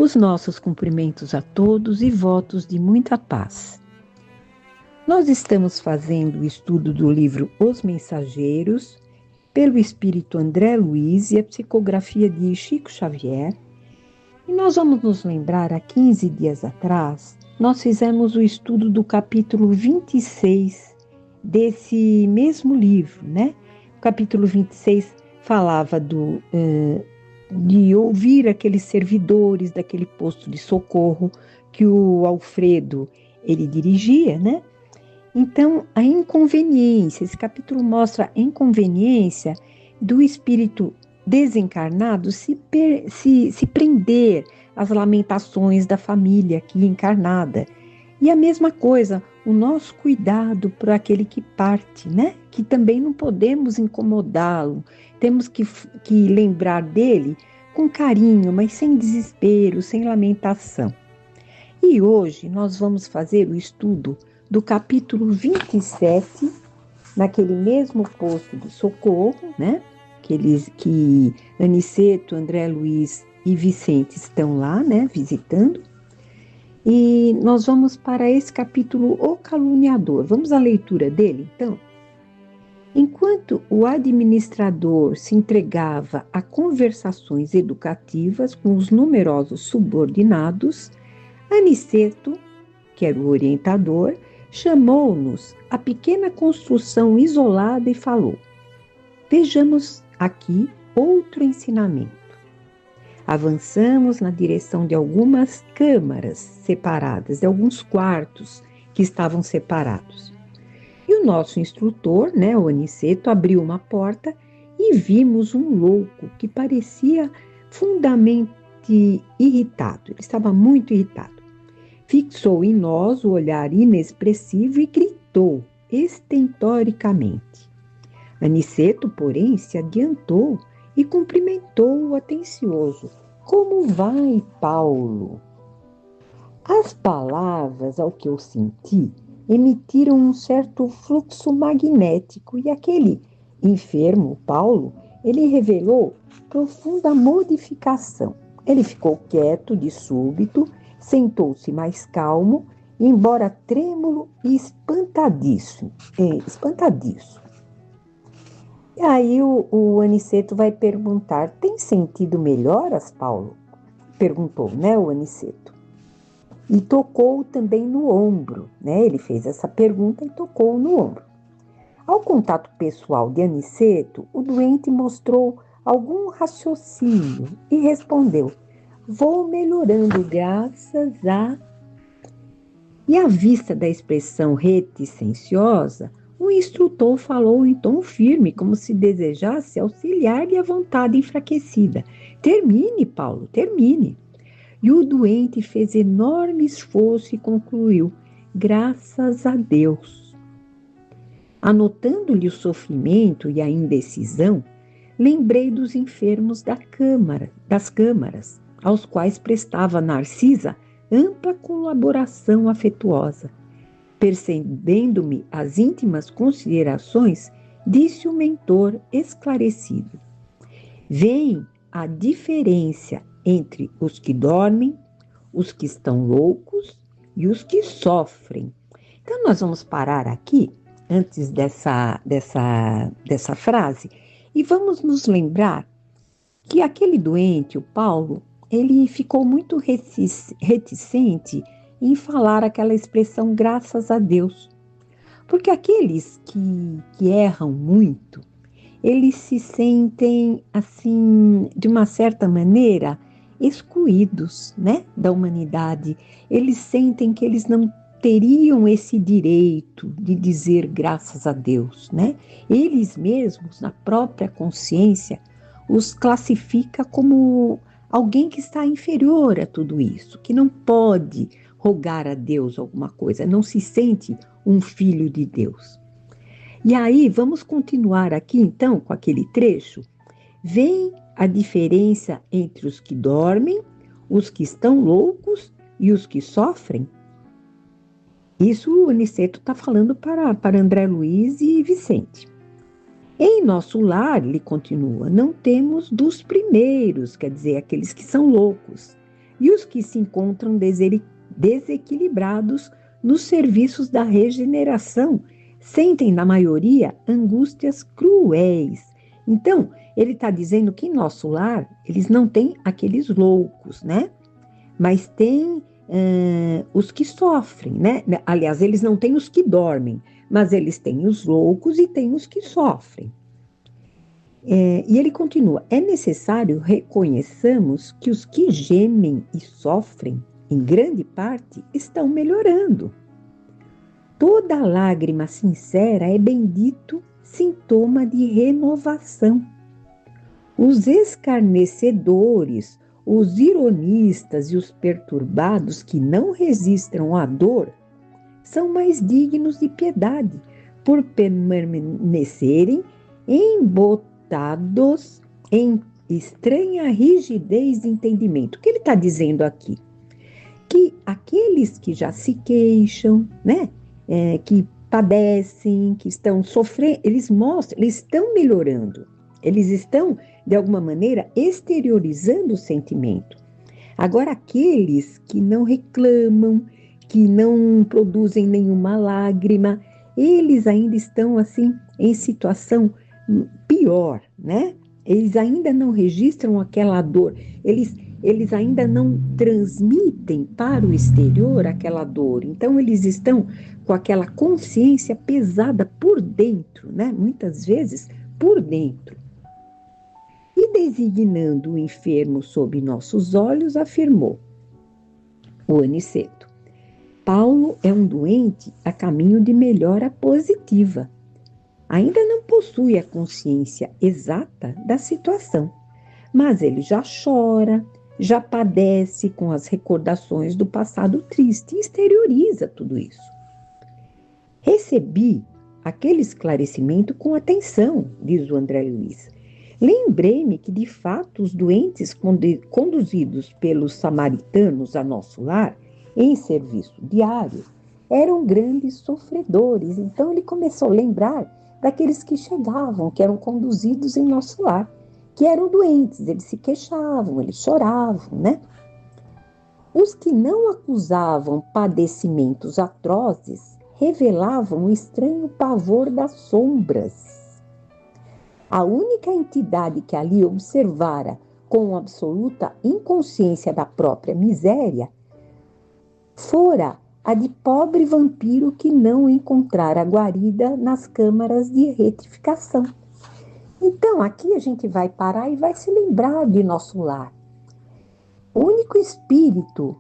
Os nossos cumprimentos a todos e votos de muita paz. Nós estamos fazendo o estudo do livro Os Mensageiros, pelo espírito André Luiz e a psicografia de Chico Xavier. E nós vamos nos lembrar, há 15 dias atrás, nós fizemos o estudo do capítulo 26 desse mesmo livro, né? O capítulo 26 falava de ouvir aqueles servidores daquele posto de socorro que o Alfredo, ele dirigia, né? Então, a inconveniência, esse capítulo mostra a inconveniência do espírito desencarnado se prender às lamentações da família aqui encarnada. E a mesma coisa, o nosso cuidado por aquele que parte, né? Que também não podemos incomodá-lo, temos que lembrar dele com carinho, mas sem desespero, sem lamentação. E hoje nós vamos fazer o estudo do capítulo 27, naquele mesmo posto de socorro, né? Que Aniceto, André Luiz e Vicente estão lá, né? Visitando. E nós vamos para esse capítulo, O Caluniador. Vamos à leitura dele, então? Enquanto o administrador se entregava a conversações educativas com os numerosos subordinados, Aniceto, que era o orientador, chamou-nos à pequena construção isolada e falou: vejamos aqui outro ensinamento. Avançamos na direção de algumas câmaras separadas, de alguns quartos que estavam separados. E o nosso instrutor, né, o Aniceto, abriu uma porta e vimos um louco que parecia fundamente irritado. Ele estava muito irritado. Fixou em nós o olhar inexpressivo e gritou estentoricamente. Aniceto, porém, se adiantou e cumprimentou-o atencioso. Como vai, Paulo? As palavras, ao que eu senti, emitiram um certo fluxo magnético e aquele enfermo, Paulo, ele revelou profunda modificação. Ele ficou quieto de súbito, sentou-se mais calmo, embora trêmulo e espantadiço. E aí o Aniceto vai perguntar: tem sentido melhoras, Paulo? Perguntou, né, o Aniceto. E tocou também no ombro, né? Ele fez essa pergunta e tocou no ombro. Ao contato pessoal de Aniceto, o doente mostrou algum raciocínio e respondeu: vou melhorando graças a... E à vista da expressão reticenciosa, o instrutor falou em tom firme, como se desejasse auxiliar-lhe a vontade enfraquecida. Termine, Paulo, termine. E o doente fez enorme esforço e concluiu: graças a Deus. Anotando-lhe o sofrimento e a indecisão, lembrei dos enfermos das câmaras, aos quais prestava Narcisa ampla colaboração afetuosa. Percebendo-me as íntimas considerações, disse o mentor esclarecido: vem a diferença entre os que dormem, os que estão loucos e os que sofrem. Então, nós vamos parar aqui, antes dessa frase, e vamos nos lembrar que aquele doente, o Paulo, ele ficou muito reticente em falar aquela expressão graças a Deus. Porque aqueles que erram muito, eles se sentem, assim, de uma certa maneira, excluídos, né, da humanidade. Eles sentem que eles não teriam esse direito de dizer graças a Deus, né? Eles mesmos, na própria consciência, os classifica como alguém que está inferior a tudo isso, que não pode rogar a Deus alguma coisa, não se sente um filho de Deus. E aí, vamos continuar aqui então com aquele trecho. Vem a diferença entre os que dormem, os que estão loucos e os que sofrem? Isso o Aniceto está falando para André Luiz e Vicente. Em nosso lar, ele continua, não temos dos primeiros, quer dizer, aqueles que são loucos, e os que se encontram desequilibrados nos serviços da regeneração sentem, na maioria, angústias cruéis. Então, ele está dizendo que em nosso lar, eles não têm aqueles loucos, né? Mas tem os que sofrem, né? Aliás, eles não têm os que dormem, mas eles têm os loucos e têm os que sofrem. E ele continua, é necessário reconheçamos que os que gemem e sofrem, em grande parte, estão melhorando. Toda lágrima sincera é bendito sintoma de renovação. Os escarnecedores, os ironistas e os perturbados que não resistam à dor são mais dignos de piedade por permanecerem embotados em estranha rigidez de entendimento. O que ele está dizendo aqui? Que aqueles que já se queixam, né? Que padecem, que estão sofrendo, eles estão melhorando, eles estão, de alguma maneira, exteriorizando o sentimento. Agora, aqueles que não reclamam, que não produzem nenhuma lágrima, eles ainda estão, assim, em situação pior, né? Eles ainda não registram aquela dor, eles ainda não transmitem para o exterior aquela dor. Então, eles estão com aquela consciência pesada por dentro, né? Muitas vezes por dentro. E designando o enfermo sob nossos olhos, afirmou o Aniceto: Paulo é um doente a caminho de melhora positiva. Ainda não possui a consciência exata da situação, mas ele já chora, já padece com as recordações do passado triste e exterioriza tudo isso. Recebi aquele esclarecimento com atenção, diz o André Luiz. Lembrei-me que, de fato, os doentes conduzidos pelos samaritanos a nosso lar, em serviço diário, eram grandes sofredores. Então, ele começou a lembrar daqueles que chegavam, que eram conduzidos em nosso lar, que eram doentes, eles se queixavam, eles choravam, né? Os que não acusavam padecimentos atrozes revelavam o estranho pavor das sombras. A única entidade que ali observara com absoluta inconsciência da própria miséria fora a de pobre vampiro que não encontrara guarida nas câmaras de retificação. Então, aqui a gente vai parar e vai se lembrar de nosso lar. O único espírito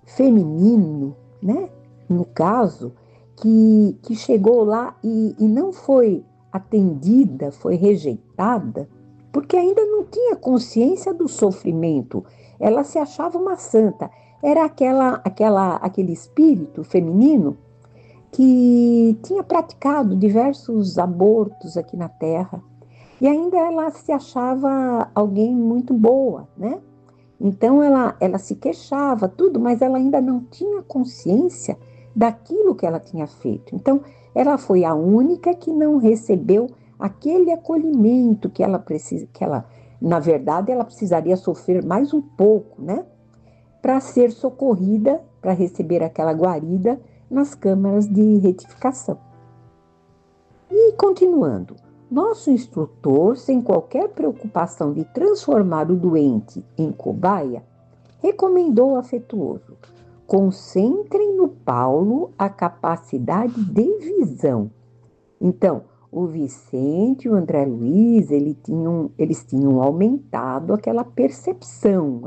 feminino, né, no caso, que chegou lá e não foi atendida, foi rejeitada, porque ainda não tinha consciência do sofrimento. Ela se achava uma santa. Era aquele espírito feminino que tinha praticado diversos abortos aqui na Terra. E ainda ela se achava alguém muito boa, né? Então ela se queixava, tudo, mas ela ainda não tinha consciência daquilo que ela tinha feito. Então, ela foi a única que não recebeu aquele acolhimento que ela na verdade, ela precisaria sofrer mais um pouco, né? Para ser socorrida, para receber aquela guarida nas câmaras de retificação. E continuando, nosso instrutor, sem qualquer preocupação de transformar o doente em cobaia, recomendou afetuoso: concentrem no Paulo a capacidade de visão. Então, o Vicente e o André Luiz, eles tinham aumentado aquela percepção,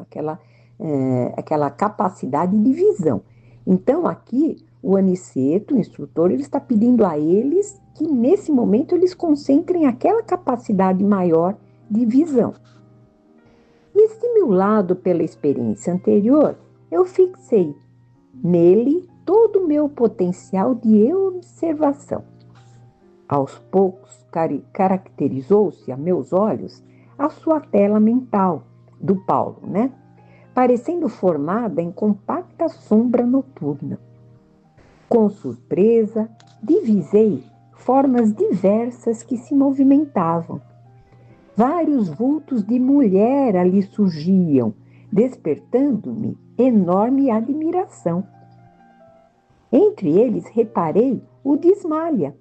aquela capacidade de visão. Então, aqui, o Aniceto, o instrutor, ele está pedindo a eles que, nesse momento, eles concentrem aquela capacidade maior de visão. E, estimulado pela experiência anterior, eu fixei nele todo o meu potencial de observação. Aos poucos, caracterizou-se a meus olhos a sua tela mental, do Paulo, né? Parecendo formada em compacta sombra noturna. Com surpresa, divisei formas diversas que se movimentavam. Vários vultos de mulher ali surgiam, despertando-me enorme admiração. Entre eles reparei o de Ismália,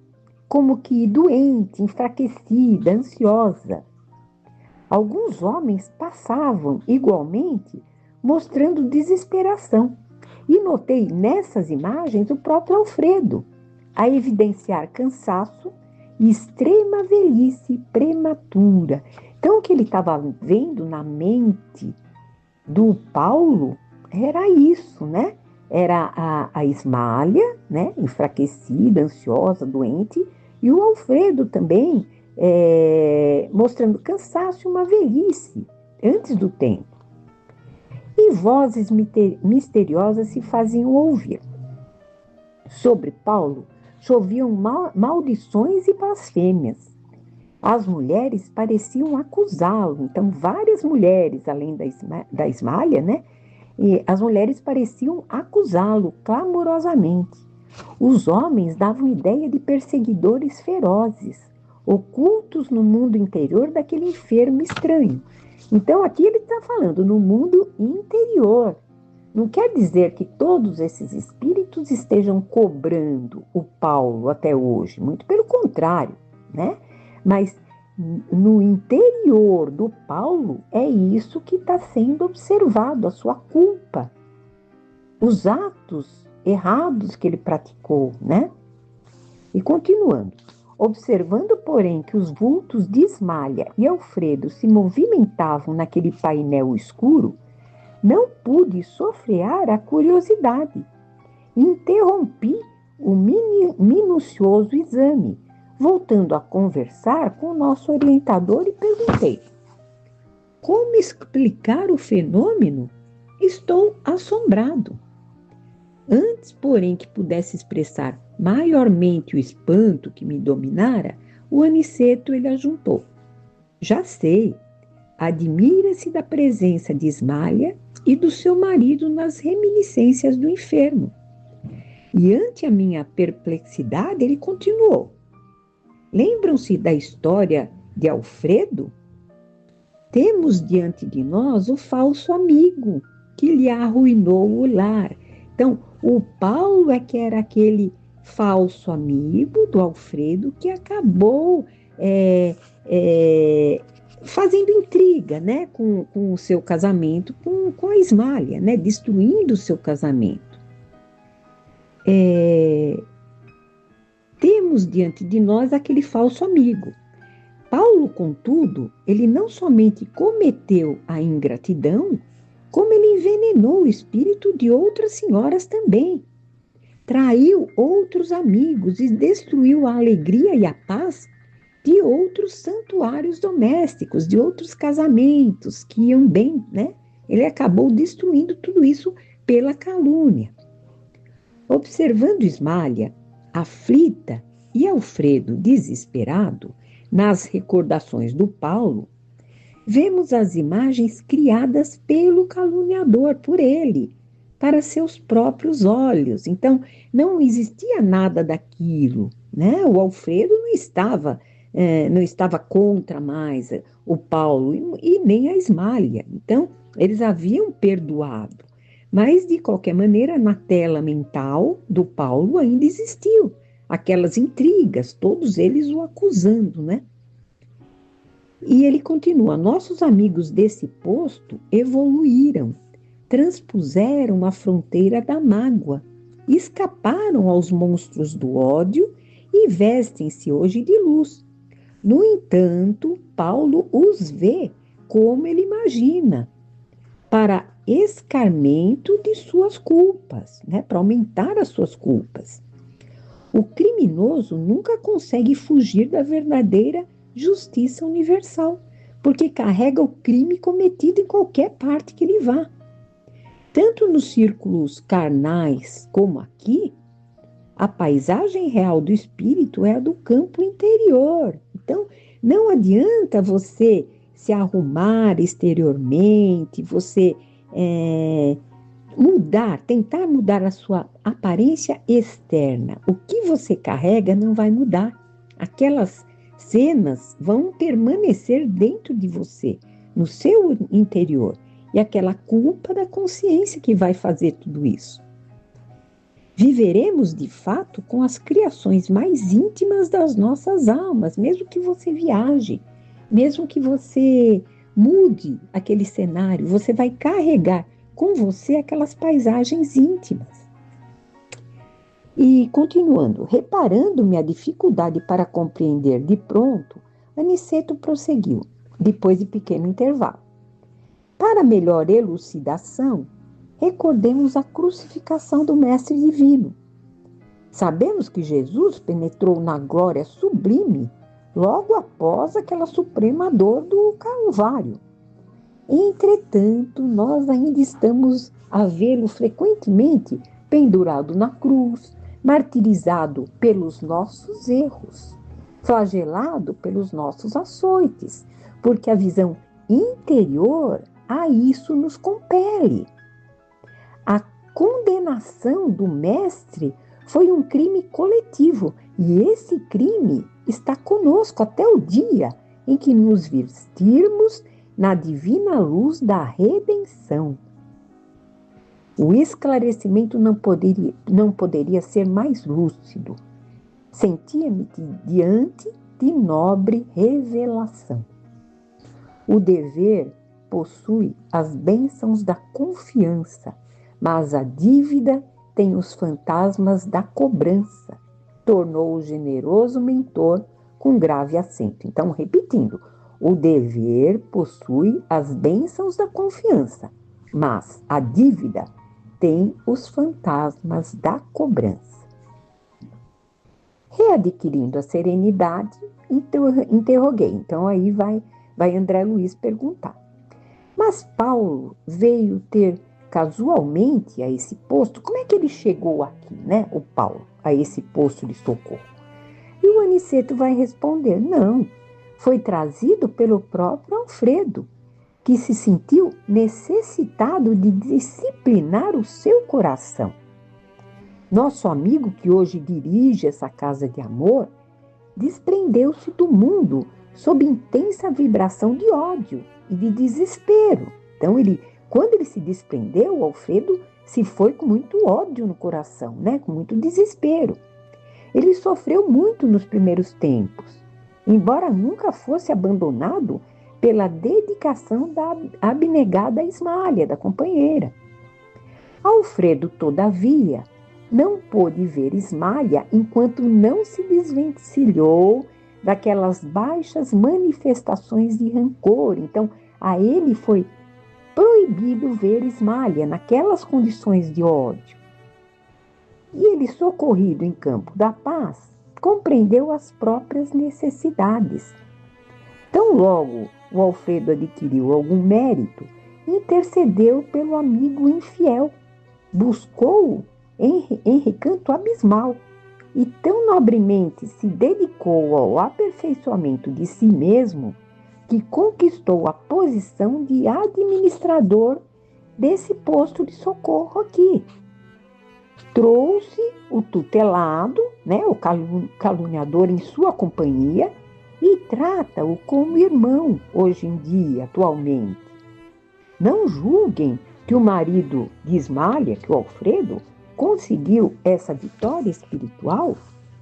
como que doente, enfraquecida, ansiosa. Alguns homens passavam igualmente, mostrando desesperação, e notei nessas imagens o próprio Alfredo, a evidenciar cansaço e extrema velhice prematura. Então, o que ele estava vendo na mente do Paulo era isso, né? Era a Ismália, né? Enfraquecida, ansiosa, doente, e o Alfredo também, mostrando cansaço e uma velhice antes do tempo. E vozes misteriosas se faziam ouvir. Sobre Paulo choviam maldições e blasfêmias. As mulheres pareciam acusá-lo. Então, várias mulheres, além da Ismália, né? E as mulheres pareciam acusá-lo clamorosamente. Os homens davam ideia de perseguidores ferozes, ocultos no mundo interior daquele enfermo estranho. Então, aqui ele está falando no mundo interior. Não quer dizer que todos esses espíritos estejam cobrando o Paulo até hoje, muito pelo contrário, né? Mas no interior do Paulo é isso que está sendo observado, a sua culpa, os atos errados que ele praticou, né? E continuando, observando, porém, que os vultos de Ismália e Alfredo se movimentavam naquele painel escuro, não pude sofrear a curiosidade. Interrompi o minucioso exame, voltando a conversar com o nosso orientador e perguntei: como explicar o fenômeno? Estou assombrado. Antes, porém, que pudesse expressar maiormente o espanto que me dominara, o Aniceto ele ajuntou: já sei, admira-se da presença de Ismália e do seu marido nas reminiscências do enfermo. E ante a minha perplexidade, ele continuou: lembram-se da história de Alfredo? Temos diante de nós o falso amigo que lhe arruinou o lar. Então, o Paulo é que era aquele falso amigo do Alfredo que acabou fazendo intriga, né, com o seu casamento com a Ismália, né, destruindo o seu casamento. Temos diante de nós aquele falso amigo. Paulo, contudo, ele não somente cometeu a ingratidão, como ele envenenou o espírito de outras senhoras também. Traiu outros amigos e destruiu a alegria e a paz de outros santuários domésticos, de outros casamentos que iam bem, né? Ele acabou destruindo tudo isso pela calúnia. Observando Ismália, aflita, e Alfredo, desesperado, nas recordações do Paulo, vemos as imagens criadas pelo caluniador, por ele, para seus próprios olhos. Então, não existia nada daquilo, né? O Alfredo não estava contra mais o Paulo e nem a Ismália. Então, eles haviam perdoado. Mas, de qualquer maneira, na tela mental do Paulo ainda existiu aquelas intrigas, todos eles o acusando, né? E ele continua: nossos amigos desse posto evoluíram, transpuseram a fronteira da mágoa, escaparam aos monstros do ódio e vestem-se hoje de luz. No entanto, Paulo os vê como ele imagina, para escarmento de suas culpas, né? Para aumentar as suas culpas. O criminoso nunca consegue fugir da verdadeira justiça universal, porque carrega o crime cometido em qualquer parte que ele vá. Tanto nos círculos carnais como aqui, a paisagem real do espírito é a do campo interior. Então, não adianta você se arrumar exteriormente, você tentar mudar a sua aparência externa. O que você carrega não vai mudar. Aquelas cenas vão permanecer dentro de você, no seu interior. e aquela culpa da consciência que vai fazer tudo isso. Viveremos de fato com as criações mais íntimas das nossas almas, mesmo que você viaje, mesmo que você mude aquele cenário, você vai carregar com você aquelas paisagens íntimas. E continuando, reparando minha dificuldade para compreender de pronto, Aniceto prosseguiu, depois de pequeno intervalo. Para melhor elucidação, recordemos a crucificação do Mestre Divino. Sabemos que Jesus penetrou na glória sublime logo após aquela suprema dor do Calvário. Entretanto, nós ainda estamos a vê-lo frequentemente pendurado na cruz, martirizado pelos nossos erros, flagelado pelos nossos açoites, porque a visão interior a isso nos compele. A condenação do Mestre foi um crime coletivo, e esse crime está conosco até o dia em que nos vestirmos na divina luz da redenção. O esclarecimento não poderia ser mais lúcido. Sentia-me diante de nobre revelação. O dever possui as bênçãos da confiança, mas a dívida tem os fantasmas da cobrança, tornou o generoso mentor com grave acento. Então, repetindo, o dever possui as bênçãos da confiança, mas a dívida tem os fantasmas da cobrança. Readquirindo a serenidade, interroguei. Então, aí vai André Luiz perguntar. Mas Paulo veio ter casualmente a esse posto? Como é que ele chegou aqui, né, o Paulo, a esse posto de socorro? E o Aniceto vai responder, não, foi trazido pelo próprio Alfredo, que se sentiu necessitado de disciplinar o seu coração. Nosso amigo, que hoje dirige essa casa de amor, desprendeu-se do mundo sob intensa vibração de ódio e de desespero. Então, quando ele se desprendeu, o Alfredo se foi com muito ódio no coração, né? Com muito desespero. Ele sofreu muito nos primeiros tempos, embora nunca fosse abandonado pela dedicação da abnegada Ismália, da companheira. Alfredo, todavia, não pôde ver Ismália enquanto não se desvencilhou daquelas baixas manifestações de rancor. Então, a ele foi proibido ver Ismália naquelas condições de ódio. E ele, socorrido em campo da paz, compreendeu as próprias necessidades. Tão logo o Alfredo adquiriu algum mérito, intercedeu pelo amigo infiel, buscou-o em recanto abismal e tão nobremente se dedicou ao aperfeiçoamento de si mesmo que conquistou a posição de administrador desse posto de socorro aqui. Trouxe o tutelado, né, o caluniador em sua companhia e trata-o como irmão hoje em dia, atualmente. Não julguem que o marido de Ismália, que o Alfredo, conseguiu essa vitória espiritual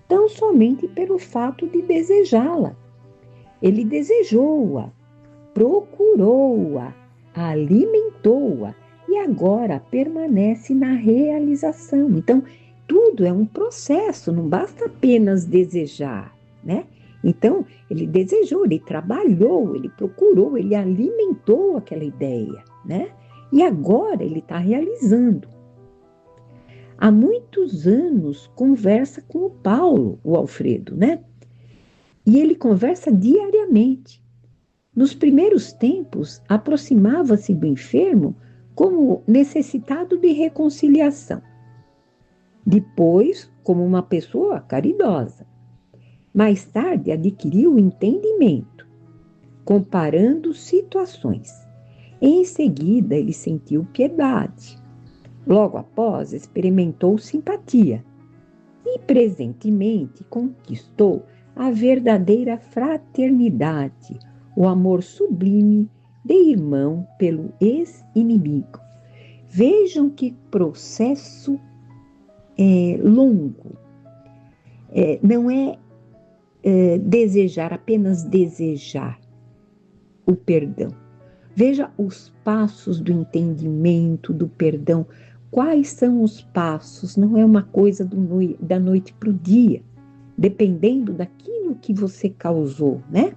tão somente pelo fato de desejá-la. Ele desejou-a, procurou-a, alimentou-a e agora permanece na realização. Então, tudo é um processo, não basta apenas desejar, né? Então, ele desejou, ele trabalhou, ele procurou, ele alimentou aquela ideia, né? E agora ele está realizando. Há muitos anos conversa com o Paulo, o Alfredo, né? E ele conversa diariamente. Nos primeiros tempos, aproximava-se do enfermo como necessitado de reconciliação. Depois, como uma pessoa caridosa. Mais tarde, adquiriu o entendimento, comparando situações. Em seguida, ele sentiu piedade. Logo após, experimentou simpatia. E, presentemente, conquistou a verdadeira fraternidade, o amor sublime de irmão pelo ex-inimigo. Vejam que processo longo. Não é desejar, apenas desejar o perdão. Veja os passos do entendimento, do perdão. Quais são os passos? Não é uma coisa da noite para o dia, dependendo daquilo que você causou, né?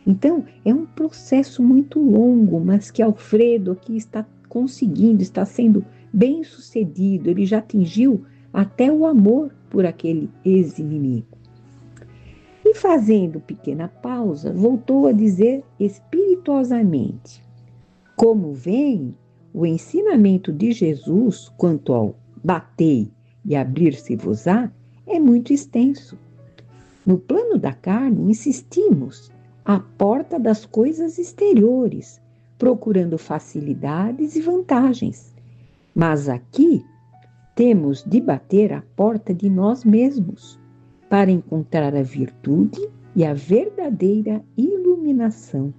Então, é um processo muito longo, mas que Alfredo aqui está conseguindo, está sendo bem sucedido. Ele já atingiu até o amor por aquele ex-inimigo. E fazendo pequena pausa, voltou a dizer espirituosamente: como vem, o ensinamento de Jesus quanto ao batei e abrir-se-vos-á é muito extenso. No plano da carne, insistimos à porta das coisas exteriores, procurando facilidades e vantagens. Mas aqui temos de bater à porta de nós mesmos, para encontrar a virtude e a verdadeira iluminação.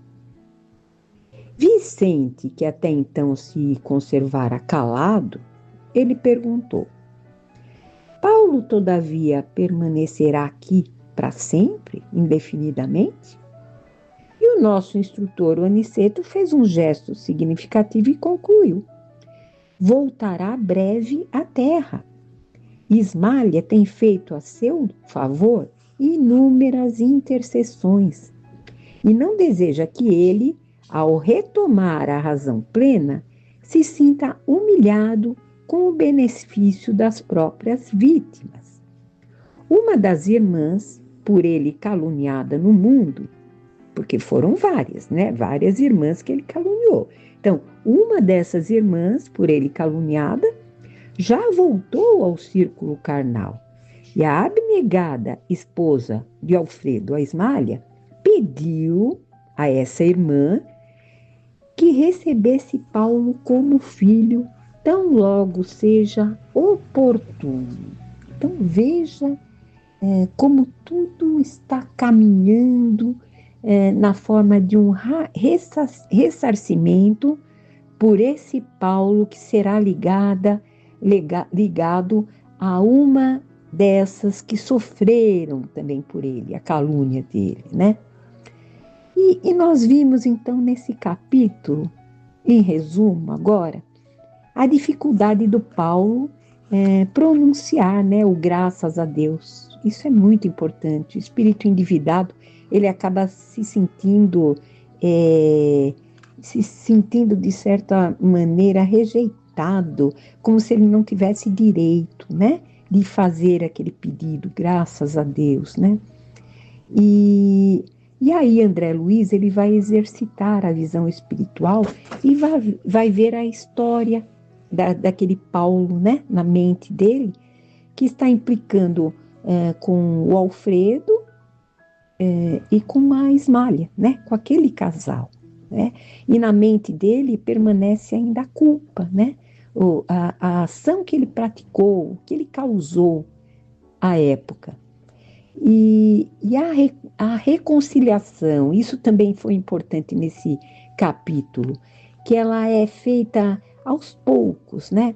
Vicente, que até então se conservara calado, ele perguntou: Paulo, todavia, permanecerá aqui para sempre, indefinidamente? E o nosso instrutor, o Aniceto, fez um gesto significativo e concluiu: voltará breve à terra. Ismália tem feito a seu favor inúmeras intercessões e não deseja que ele, ao retomar a razão plena, se sinta humilhado com o benefício das próprias vítimas. Uma das irmãs, por ele caluniada no mundo, porque foram várias, né? Várias irmãs que ele caluniou. Então, uma dessas irmãs, por ele caluniada, já voltou ao círculo carnal. E a abnegada esposa de Alfredo, a Ismália, pediu a essa irmã que recebesse Paulo como filho, tão logo seja oportuno. Então veja como tudo está caminhando na forma de um ressarcimento por esse Paulo que será ligado a uma dessas que sofreram também por ele, a calúnia dele, né? E nós vimos então nesse capítulo, em resumo agora, a dificuldade do Paulo pronunciar, né, o graças a Deus. Isso é muito importante. O espírito endividado, ele acaba se sentindo de certa maneira rejeitado, como se ele não tivesse direito, né, de fazer aquele pedido, graças a Deus, né? E aí André Luiz, ele vai exercitar a visão espiritual e vai ver a história daquele Paulo, né, na mente dele, que está implicando com o Alfredo e com a Ismália, né, com aquele casal, né? E na mente dele permanece ainda a culpa, né? A ação que ele praticou, que ele causou à época. E a reconciliação, isso também foi importante nesse capítulo, que ela é feita aos poucos, né?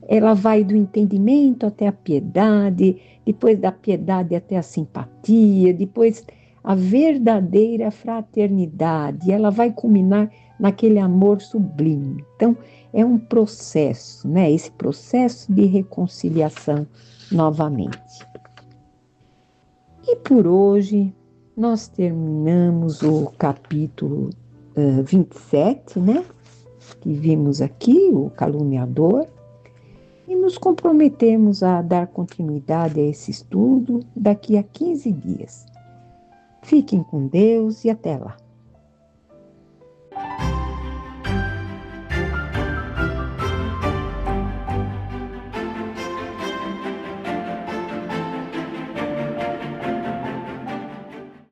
Ela vai do entendimento até a piedade, depois da piedade até a simpatia, depois a verdadeira fraternidade, ela vai culminar naquele amor sublime. Então, é um processo, né? Esse processo de reconciliação novamente. E por hoje, nós terminamos o capítulo 27, né? Que vimos aqui, o caluniador, e nos comprometemos a dar continuidade a esse estudo daqui a 15 dias. Fiquem com Deus e até lá.